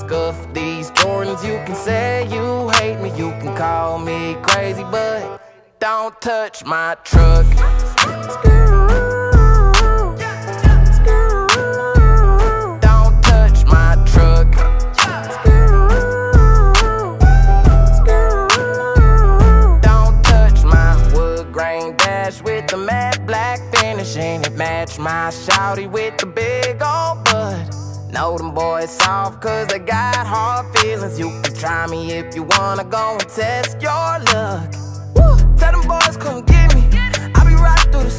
scuff these Jordans. You can say you hate me, you can call me crazy, but don't touch my truck. Don't touch my truck. Don't touch my wood grain dash with the matte black finish, and it match my shawty with the big old butt. Know them boys soft cause they got hard feelings. You can try me if you wanna go and test your luck. Woo! Tell them boys come get me. I be right through the